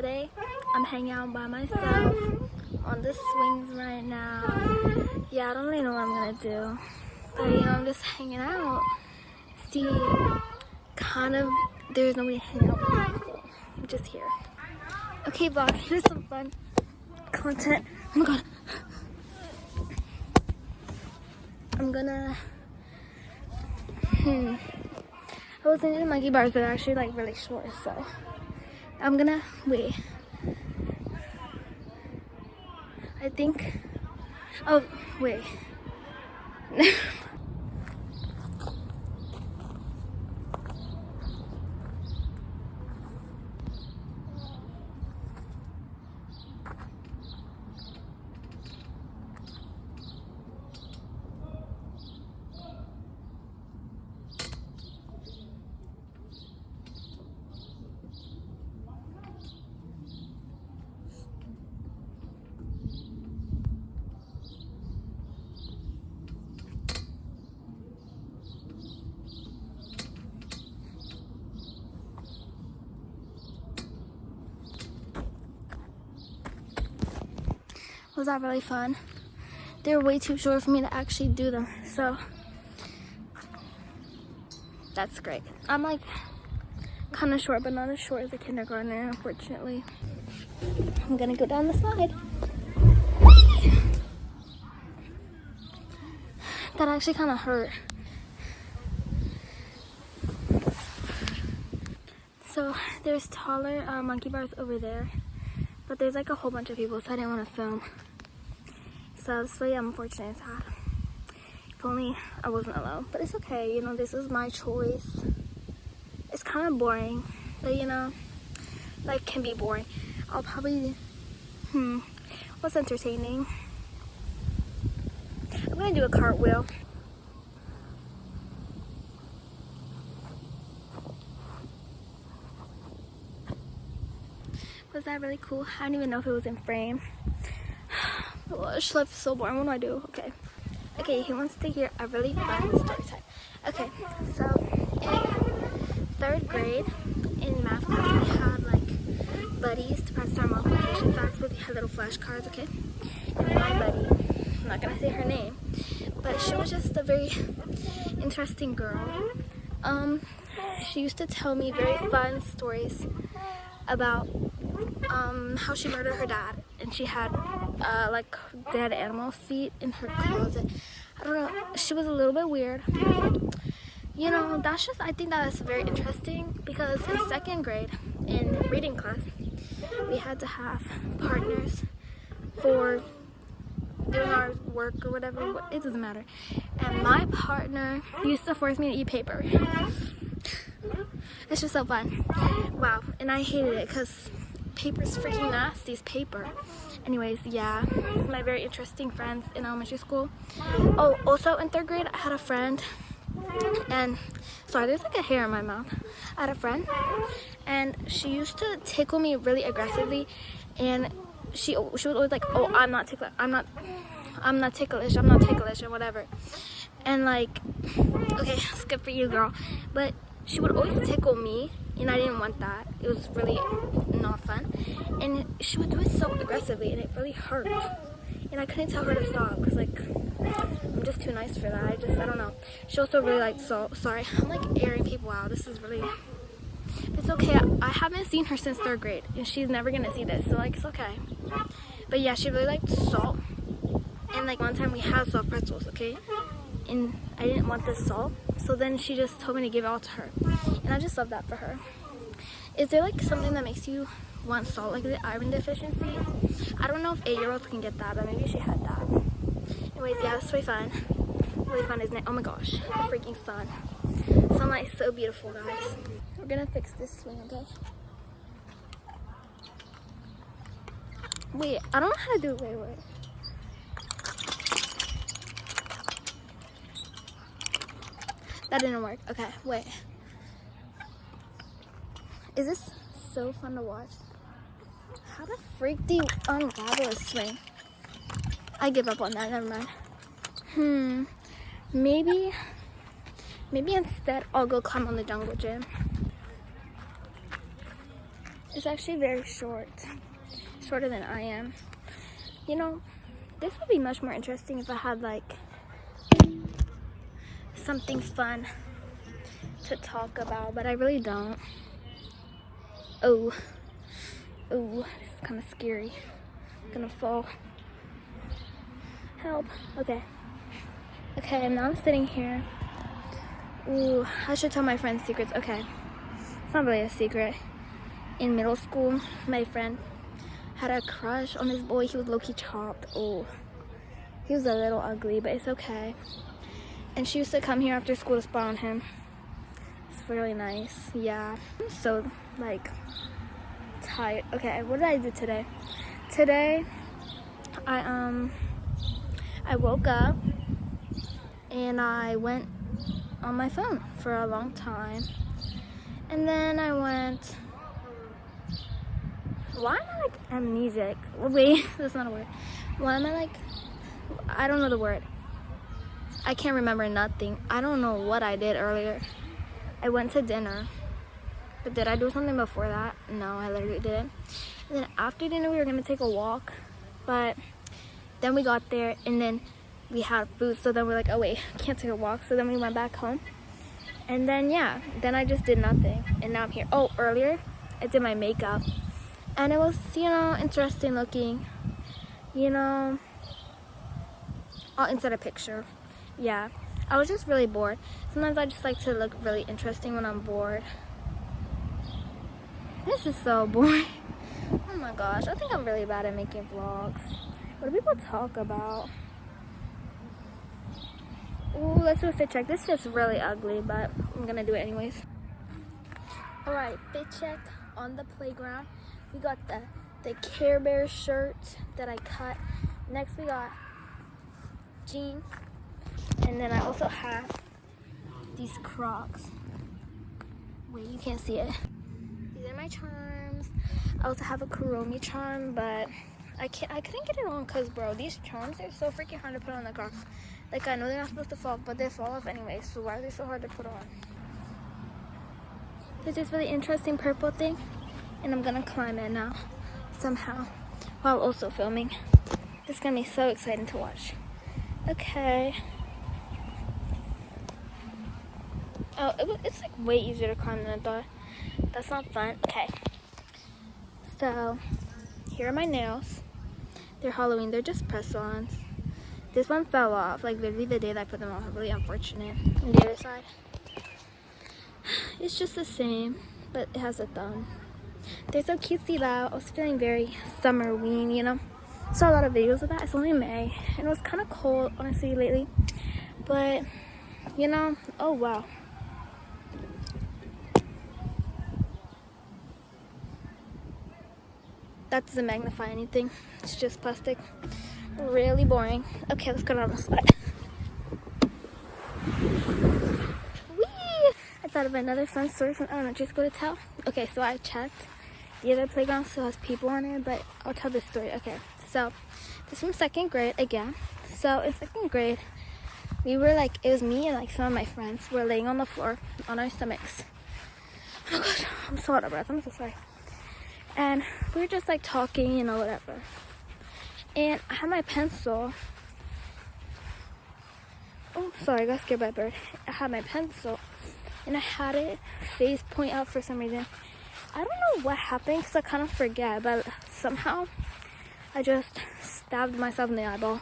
today I'm hanging out by myself on the swings right now. Yeah, I don't really know what I'm gonna do, but you know, I'm just hanging out. See, kind of, there's nobody hanging out with me, so I'm just here. Okay, vlog, here's some fun content. Oh my god. I'm gonna, I was thinking monkey bars, but they're actually like really short, so I'm gonna, wait. I think, oh, wait. Was that really fun? They're way too short for me to actually do them, so that's great. I'm like kind of short, but not as short as a kindergartner, unfortunately. I'm gonna go down the slide. That actually kind of hurt. So there's taller monkey bars over there, but there's like a whole bunch of people, so I didn't want to film. So it's really unfortunate and sad. If only I wasn't alone, but it's okay. You know, this is my choice. It's kind of boring, but you know, like can be boring. I'll probably, what's entertaining? I'm gonna do a cartwheel. Was that really cool? I don't even know if it was in frame. Gosh, life's so boring. What do I do? Okay, he wants to hear a really fun story time. Okay, so in 3rd grade in math class, we had like buddies to practice our multiplication facts, but we had little flashcards, okay? And my buddy, I'm not gonna say her name, but she was just a very interesting girl. She used to tell me very fun stories about how she murdered her dad, and she had like dead animal feet in her closet. I don't know, she was a little bit weird. You know, that's just, I think that's very interesting, because in 2nd grade in reading class we had to have partners for doing our work or whatever, it doesn't matter, and my partner used to force me to eat paper. It's just so fun. Wow, and I hated it because paper's freaking nasty. It's paper. Anyways, yeah, my very interesting friends in elementary school. Oh, also in 3rd grade I had a friend, and sorry, there's like a hair in my mouth. I had a friend, and she used to tickle me really aggressively, and she was always like, oh, I'm not ticklish, or whatever. And like, okay, it's good for you, girl, but she would always tickle me, and I didn't want that. It was really not fun, and she would do it so aggressively, and it really hurt, and I couldn't tell her to stop, because like, I'm just too nice for that. I don't know. She also really liked salt. Sorry, I'm like airing people out. This is really, it's okay. I haven't seen her since 3rd grade, and she's never gonna see this, so like, it's okay. But yeah, she really liked salt, and like one time we had soft pretzels, okay, and I didn't want the salt, so then she just told me to give it all to her, and I just love that for her. Is there like something that makes you want salt, like the iron deficiency? I don't know if 8-year-olds can get that, but maybe she had that. Anyways, yeah, it's really fun. Really fun, isn't it? Oh my gosh, the freaking sun. Sunlight is so beautiful, guys. We're gonna fix this swing, okay? Wait, I don't know how to do it. Wait. That didn't work. Okay, wait. Is this so fun to watch? How the freak do you unravel a swing? I give up on that, never mind. Maybe instead I'll go climb on the jungle gym. It's actually very short, shorter than I am. You know, this would be much more interesting if I had like something fun to talk about, but I really don't. Oh, this is kind of scary. I'm gonna fall. Help. Okay, now I'm sitting here. Ooh, I should tell my friends secrets. Okay, it's not really a secret. In middle school, my friend had a crush on this boy. He was low-key chopped. Oh, he was a little ugly, but it's okay. And she used to come here after school to spy on him. It's really nice. Yeah, I'm so like tired. Okay, what did I do today? Today, I woke up and I went on my phone for a long time, and then I went. Why am I like amnesic? Wait, that's not a word. Why am I like, I don't know the word. I can't remember nothing. I don't know what I did earlier. I went to dinner, but did I do something before that? No, I literally didn't. And then after dinner, we were gonna take a walk, but then we got there and then we had food. So then we're like, oh wait, can't take a walk. So then we went back home. And then yeah, then I just did nothing. And now I'm here. Oh, earlier, I did my makeup. And it was, you know, interesting looking, you know. I'll insert a picture. Yeah, I was just really bored. Sometimes I just like to look really interesting when I'm bored. This is so boring. Oh my gosh, I think I'm really bad at making vlogs. What do people talk about? Ooh, let's do a fit check. This fit's really ugly, but I'm gonna do it anyways. Alright, fit check on the playground. We got the Care Bear shirt that I cut. Next we got jeans. And then I also have these Crocs. Wait, you can't see it. These are my charms. I also have a Kuromi charm, but I couldn't get it on because, bro, these charms are so freaking hard to put on the Crocs. Like, I know they're not supposed to fall, but they fall off anyway, so why are they so hard to put on? There's this really interesting purple thing, and I'm gonna climb it now, somehow, while also filming. This is gonna be so exciting to watch. Okay. Oh, it's like way easier to climb than I thought. That's not fun. Okay. So, here are my nails. They're Halloween. They're just press-ons. This one fell off, like literally the day that I put them on. Really unfortunate. And the other side, it's just the same, but it has a thumb. They're so cutesy though. I was feeling very summer-ween, you know. Saw a lot of videos of that. It's only May, and it was kind of cold, honestly, lately. But, you know, oh wow. That doesn't magnify anything. It's just plastic. Really boring. Okay, let's go down the slide. Whee! I thought of another fun story from elementary school to tell. Okay, so I checked. The other playground still has people on it, but I'll tell this story. Okay, so this is from second grade again. So in second grade, we were like, it was me and like some of my friends. We're laying on the floor on our stomachs. Oh my gosh, I'm so out of breath. I'm so sorry. And we were just like talking, you know, whatever. And I had my pencil. Oh, sorry, I got scared by a bird. I had my pencil and I had it face point out for some reason. I don't know what happened because I kind of forget, but somehow I just stabbed myself in the eyeball.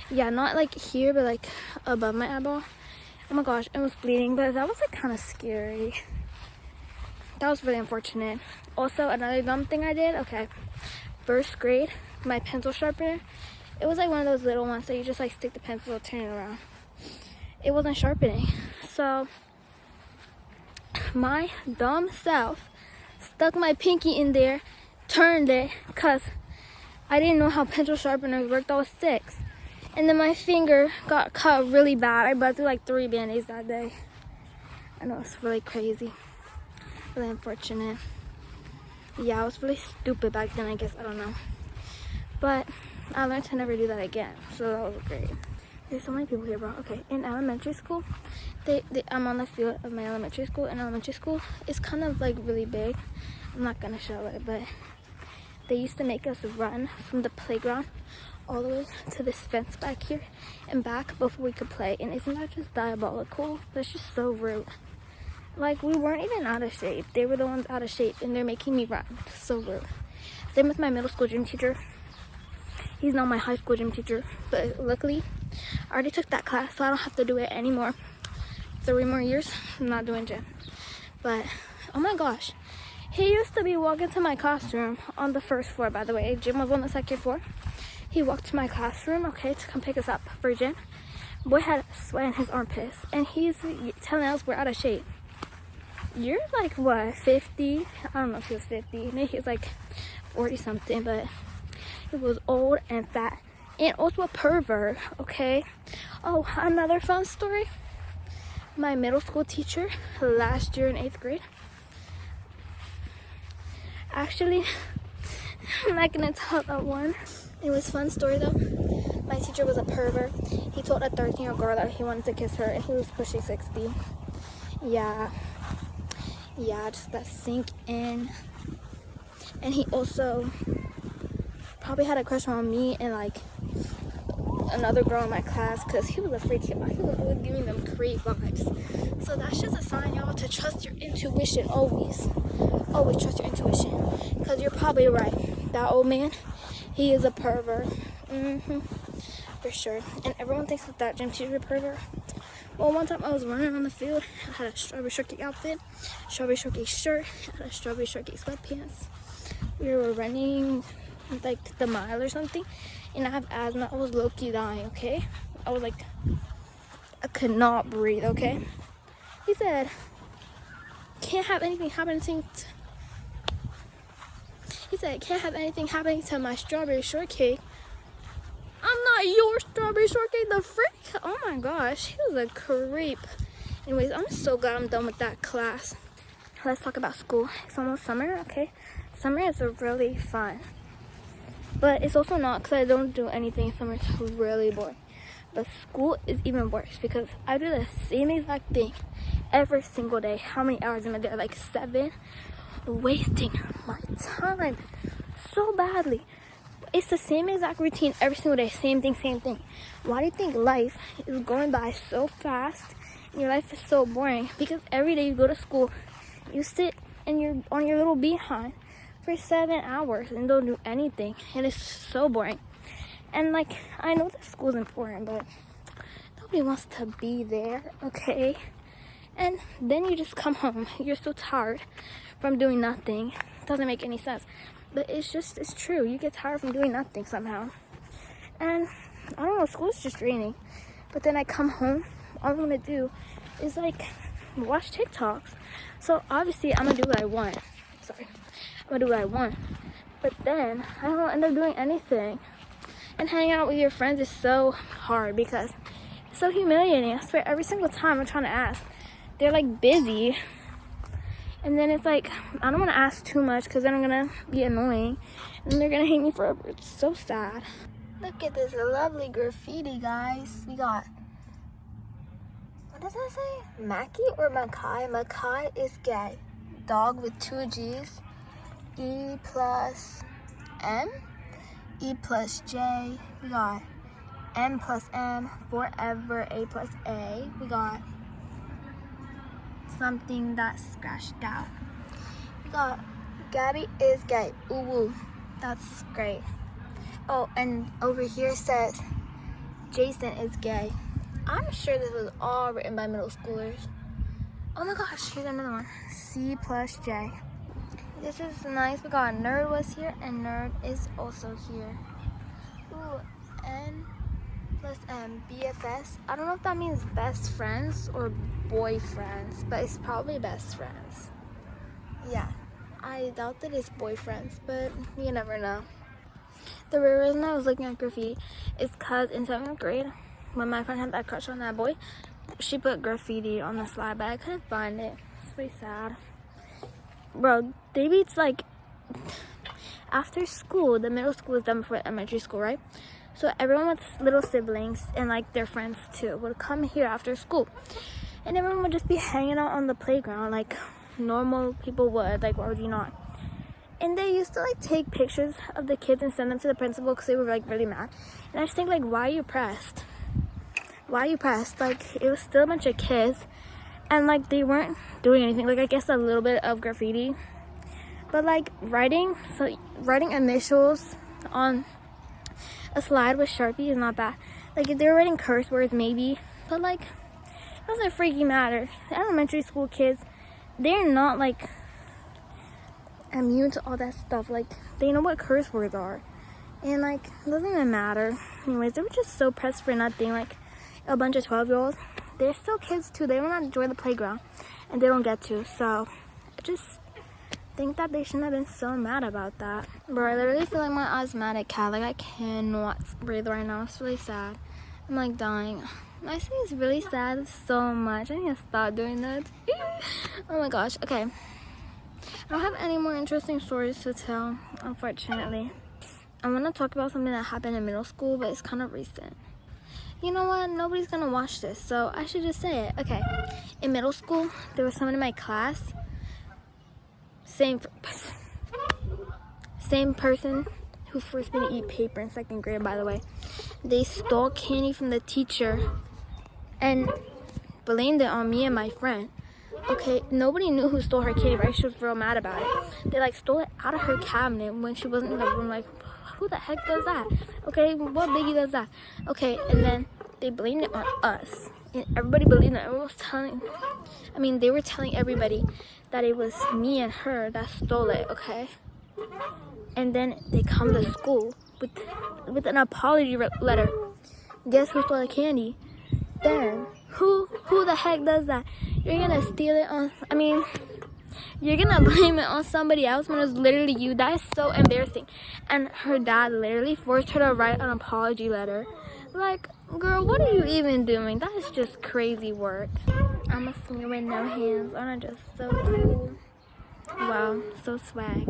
Yeah, not like here, but like above my eyeball. Oh my gosh, it was bleeding, but that was like kind of scary. That was really unfortunate. Also, another dumb thing I did, okay, first grade, my pencil sharpener, it was like one of those little ones that you just like stick the pencil, turn it around. It wasn't sharpening. So, my dumb self stuck my pinky in there, turned it, because I didn't know how pencil sharpeners worked. I was 6. And then my finger got cut really bad. I bled through like 3 band-aids that day. I know, it's really crazy. Really unfortunate. Yeah, I was really stupid back then, I guess. I don't know. But I learned to never do that again. So that was great. There's so many people here, bro. Okay, in elementary school, I'm on the field of my elementary school. And elementary school is kind of like really big. I'm not gonna show it, but they used to make us run from the playground all the way to this fence back here and back before we could play. And isn't that just diabolical? That's just so rude. Like, we weren't even out of shape. They were the ones out of shape, and they're making me run. So rude. Same with my middle school gym teacher. He's not my high school gym teacher, but luckily I already took that class, so I don't have to do it anymore. 3 more years, I'm not doing gym. But oh my gosh, he used to be walking to my classroom on the first floor, by the way. Gym was on the second floor. He walked to my classroom, okay, to come pick us up for gym. Boy had sweat in his armpits, and he's telling us we're out of shape. You're like, what, 50? I don't know if he was 50. Maybe he was like 40 something, but he was old and fat and also a pervert, okay? Oh, another fun story. My middle school teacher last year in 8th grade. Actually, I'm not gonna tell that one. It was a fun story though. My teacher was a pervert. He told a 13-year-old girl that he wanted to kiss her, and he was pushing 60. Yeah, just let that sink in. And he also probably had a crush on me and like another girl in my class, because he was a freak. He was always giving them creep vibes. So that's just a sign, y'all, to trust your intuition. Always trust your intuition, because you're probably right. That old man, he is a pervert. For sure. And everyone thinks that gym teacher is a pervert. Well, one time I was running on the field. I had a strawberry shortcake outfit, strawberry shortcake shirt, a strawberry shortcake sweatpants. We were running like the mile or something, and I have asthma. I was low-key dying, okay? I was like, I could not breathe, okay? He said, can't have anything happening to my strawberry shortcake. I'm not your strawberry shortcake, the freak. Oh my gosh, he was a creep. Anyways, I'm so glad I'm done with that class. Let's talk about school. It's almost summer, okay? Summer is really fun. But it's also not, because I don't do anything. Summer is really boring. But school is even worse, because I do the same exact thing every single day. How many hours am I there? Like 7. Wasting my time so badly. It's the same exact routine every single day. Same thing. Why do you think life is going by so fast and your life is so boring? Because every day you go to school, you sit and you're on your little behind for 7 hours and don't do anything. And it's so boring. And like, I know that school's important, but nobody wants to be there, okay? And then you just come home. You're so tired from doing nothing. It doesn't make any sense. But it's true. You get tired from doing nothing somehow. And I don't know, school's just draining. But then I come home, all I'm gonna do is like watch TikToks. So obviously I'm gonna do what I want. But then I don't end up doing anything. And hanging out with your friends is so hard because it's so humiliating. I swear, every single time I'm trying to ask, they're like busy. And then it's like, I don't want to ask too much because then I'm going to be annoying. And they're going to hate me forever. It's so sad. Look at this lovely graffiti, guys. We got, what does that say? Mackie or Makai? Makai is gay. Dog with 2 G's. E plus M. E plus J. We got M plus M. Forever. A plus A. We got something that's scratched out. We got Gabby is gay. Ooh, woo. That's great. Oh, and over here says Jason is gay. I'm sure this was all written by middle schoolers. Oh my gosh, here's another one. C plus J. This is nice. We got Nerd was here and Nerd is also here. Ooh, N plus M, BFS. I don't know if that means best friends or boyfriends, but it's probably best friends. Yeah, I doubt that it's boyfriends, but you never know. The reason I was looking at graffiti is because in 7th grade, when my friend had that crush on that boy, she put graffiti on the slide, but I couldn't find it. It's pretty sad. Bro, maybe it's like after school, the middle school is done before elementary school, right? So everyone with little siblings and like their friends too would come here after school. And everyone would just be hanging out on the playground like normal people would. Like, why would you not? And they used to like take pictures of the kids and send them to the principal because they were like really mad. And I just think like, why are you pressed? Why are you pressed? Like, it was still a bunch of kids, and like they weren't doing anything. Like, I guess a little bit of graffiti, but like writing initials on a slide with Sharpie is not bad. Like, if they were writing curse words, maybe, but like it doesn't freaking matter. The elementary school kids, they're not like immune to all that stuff. Like, they know what curse words are, and like it doesn't even matter. Anyways, they were just so pressed for nothing. Like, a bunch of 12-year-olds, they're still kids too. They don't want to enjoy the playground, and they don't get to. So I just think that they shouldn't have been so mad about that. Bro, I literally feel like my asthmatic cat. Like, I cannot breathe right now. It's really sad. I'm like dying. My skin is really sad so much. I need to stop doing that. Oh my gosh. Okay, I don't have any more interesting stories to tell, unfortunately. I want to talk about something that happened in middle school, but it's kind of recent. You know what? Nobody's gonna watch this, so I should just say it. Okay, in middle school, there was someone in my class, same person who forced me to eat paper in 2nd grade, by the way. They stole candy from the teacher and blamed it on me and my friend. Okay, nobody knew who stole her candy, right? She was real mad about it. They like stole it out of her cabinet when she wasn't in the room. Like, who the heck does that? Okay, what biggie does that? Okay, and then they blamed it on us, and everybody believed it. Everyone was they were telling everybody that it was me and her that stole it. Okay, and then they come to school with an apology letter. Guess who stole the candy? Then who the heck does that? You're gonna steal it on, you're gonna blame it on somebody else when it's literally you. That is so embarrassing. And her dad literally forced her to write an apology letter. Like, girl, what are you even doing? That is just crazy work. I'm a singer with no hands. Aren't I just so cool? Wow, so swag.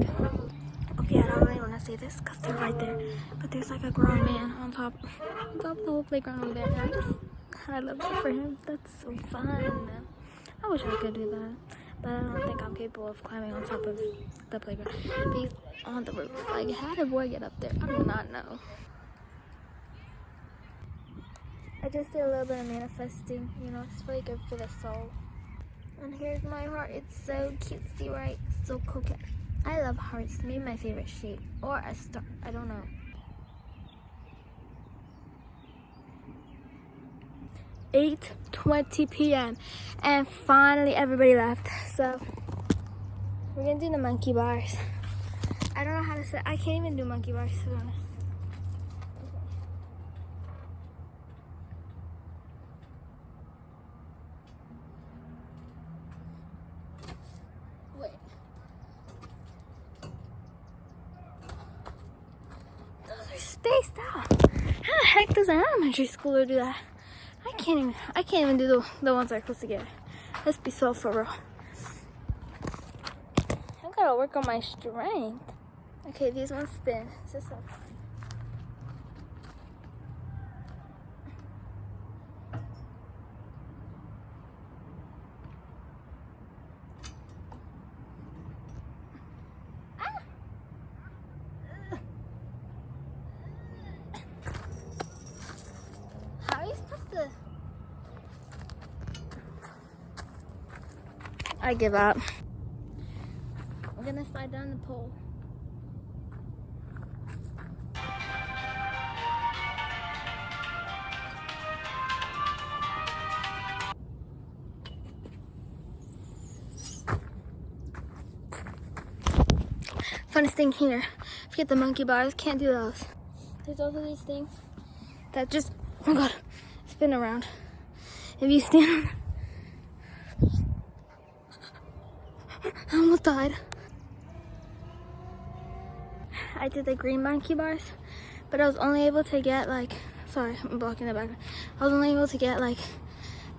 Okay, I don't really want to say this because they're right there. But there's like a grown man on top of the whole playground over there. And I love that for him. That's so fun. I wish I could do that. But I don't think I'm capable of climbing on top of the playground. He's on the roof. Like, how did a boy get up there? I do not know. I just did a little bit of manifesting. You know, it's really good for the soul. And here's my heart. It's so cutesy, right? So coquette. I love hearts. Maybe my favorite shape. Or a star. I don't know. 8:20 p.m. and finally everybody left. So we're gonna do the monkey bars. I don't know how to say. I can't even do monkey bars, to be honest. Wait. Those are spaced out. How the heck does an elementary schooler do that? I can't even do the ones I'm supposed to get. Let's be so for real. I gotta work on my strength. Okay, these ones spin. This is so fun. How are you supposed to? I give up. I'm gonna slide down the pole. Funnest thing here. Forget the monkey bars. Can't do those. There's also these things that just, oh my god, spin around. If you stand on them, I almost died. I did the green monkey bars, but I was only able to get like, sorry, I'm blocking the background. I was only able to get like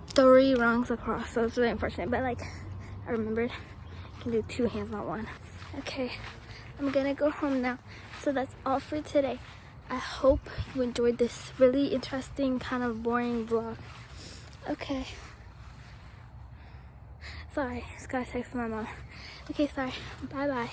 3 rungs across, so it's really unfortunate. But like, I remembered I can do 2 hands, not 1. Okay, I'm gonna go home now. So that's all for today. I hope you enjoyed this really interesting, kind of boring vlog. Okay. Sorry, just gotta text my mom. Okay, sorry. Bye-bye.